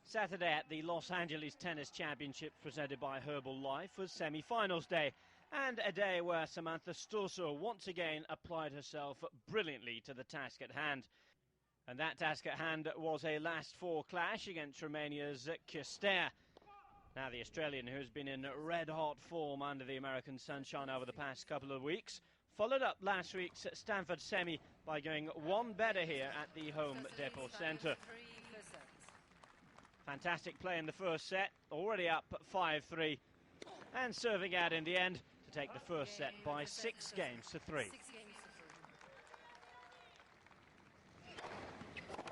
Saturday at the Los Angeles Tennis Championship presented by Herbalife was semi-finals day, and a day where Samantha Stosur once again applied herself brilliantly to the task at hand. And that task at hand was a last four clash against Romania's Cirstea. Now the Australian, who's been in red-hot form under the American sunshine over the past couple of weeks, followed up last week's Stanford semi by going one better here at the home Depot Centre. Fantastic play in the first set, already up 5-3, and serving out in the end to take the first set by 6 games to 3.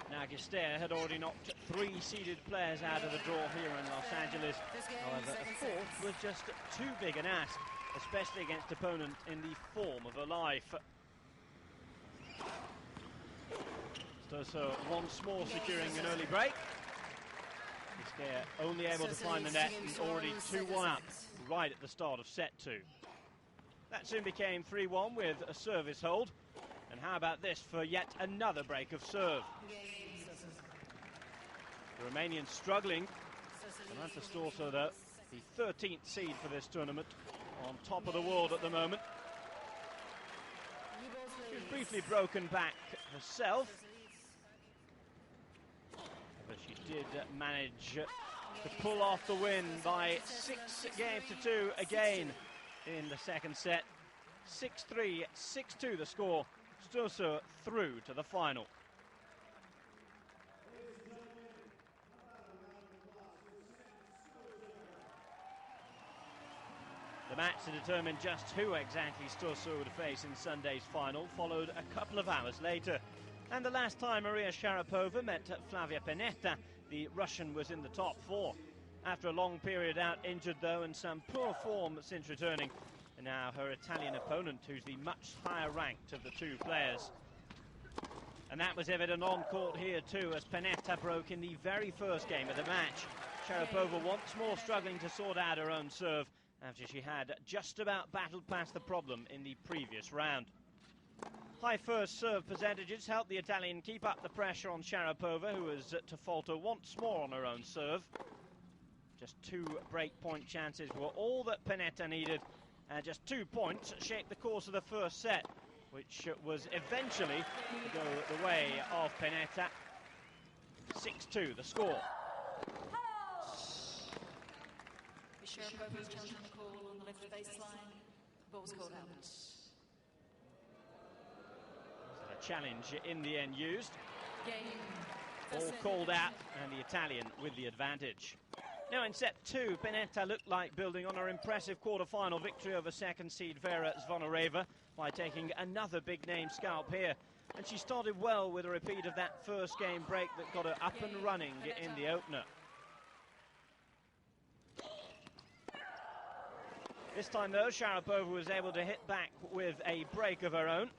Now Cirstea had already knocked 3 seeded players out of the draw here in Los Angeles. However, a fourth was just too big an ask, especially against opponent in the form of her life. Stosur once more securing an early break. Cirstea only able to find the net and already 2-1 up right at the start of set 2. That soon became 3-1 with a service hold. And how about this for yet another break of serve? The Romanians struggling. Samantha Stosur, though, the 13th seed for this tournament, on top of the world at the moment. She was briefly broken back herself, but she did manage to pull off the win by 6 games to 2 again in the second set. 6-3, 6-2 the score. Stosur through to the final. The match to determine just who exactly Stosur would face in Sunday's final followed a couple of hours later. And the last time Maria Sharapova met Flavia Pennetta, the Russian was in the top 4. After a long period out injured though, and some poor form since returning, and now her Italian opponent, who's the much higher ranked of the two players. And that was evident on court here too, as Pennetta broke in the very first game of the match. Sharapova once more struggling to sort out her own serve after she had just about battled past the problem in the previous round. High first serve percentages helped the Italian keep up the pressure on Sharapova, who was to falter once more on her own serve. Just 2 break-point chances were all that Pennetta needed, and just 2 points shaped the course of the first set, which was eventually to go the way of Pennetta. 6-2 the score. Sharapova's judging the call on the left baseline. Ball's called out. A challenge in the end used. All called out, and the Italian with the advantage. Now in set 2, Pennetta looked like building on her impressive quarter-final victory over second seed Vera Zvonareva by taking another big-name scalp here. And she started well with a repeat of that first game break that got her up and running in the opener. This time though, Sharapova was able to hit back with a break of her own.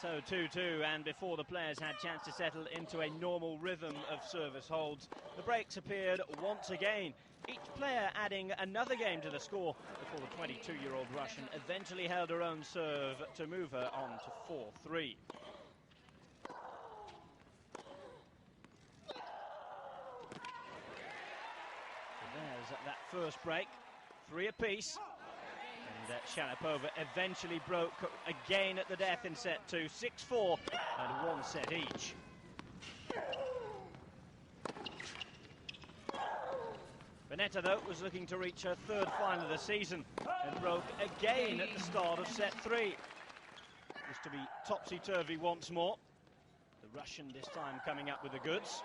So 2-2, and before the players had a chance to settle into a normal rhythm of service holds, the breaks appeared once again, each player adding another game to the score before the 22-year-old Russian eventually held her own serve to move her on to 4-3. So there's that first break, 3 apiece. And Sharapova eventually broke again at the death in set 2, 6-4, and 1 set each. Pennetta, though, was looking to reach her 3rd final of the season and broke again at the start of set 3. Was to be topsy-turvy once more. The Russian this time coming up with the goods.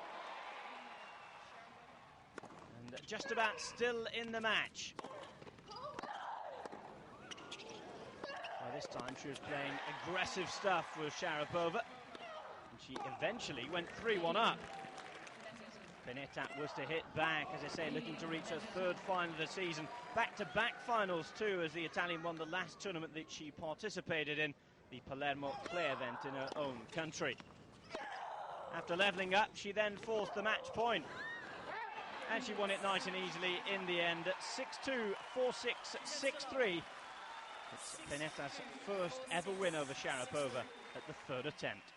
And just about still in the match. By this time she was playing aggressive stuff with Sharapova, and she eventually went 3-1 up. Pennetta was to hit back, as I say, looking to reach her 3rd final of the season. Back-to-back finals too, as the Italian won the last tournament that she participated in, the Palermo Clay event in her own country. After levelling up, she then forced the match point, and she won it nice and easily in the end, 6-2, 4-6, 6-3. It's Pennetta's first ever win over Sharapova at the 3rd attempt.